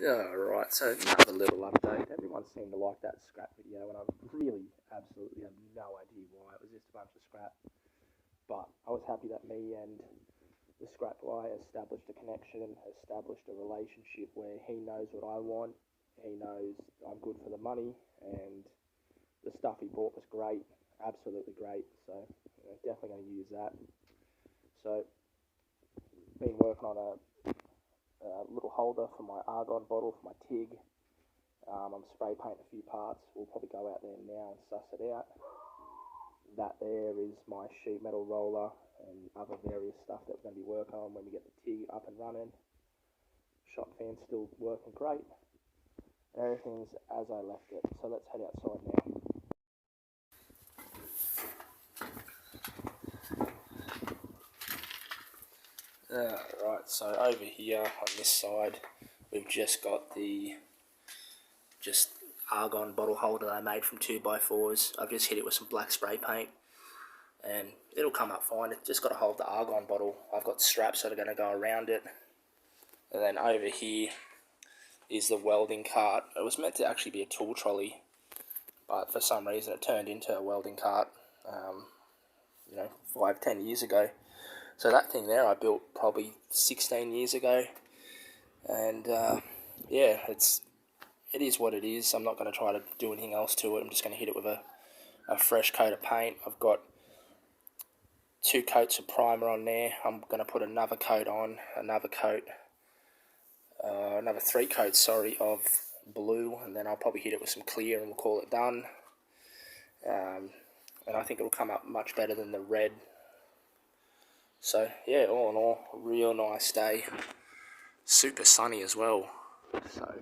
Alright, so another little update. Everyone seemed to like that scrap video, and I really absolutely have no idea why. It was just a bunch of scrap. But I was happy that me and the scrap guy established a connection, established a relationship where he knows what I want, he knows I'm good for the money, and the stuff he bought was great, absolutely great. So definitely going to use that. So been working on a little holder for my argon bottle for my TIG. I'm spray painting a few parts. We'll probably go out there now and suss it out. That there is my sheet metal roller and other various stuff that we're going to be working on when we get the TIG up and running. Shot fan's still working great. Everything's as I left it. So let's head outside now. Right, so over here on this side, we've just got the argon bottle holder that I made from 2x4s. I've just hit it with some black spray paint, and it'll come up fine. It's just got to hold the argon bottle. I've got straps that are going to go around it. And then over here is the welding cart. It was meant to actually be a tool trolley, but for some reason it turned into a welding cart, 5-10 years ago. So that thing there I built probably 16 years ago, and yeah, it is what it is. I'm not going to try to do anything else to it. I'm just going to hit it with a fresh coat of paint. I've got 2 coats of primer on there. I'm going to put another coat on, another 3 coats, of blue, and then I'll probably hit it with some clear and we'll call it done. And I think it'll come up much better than the red. So yeah, all in all, a real nice day. Super sunny as well. So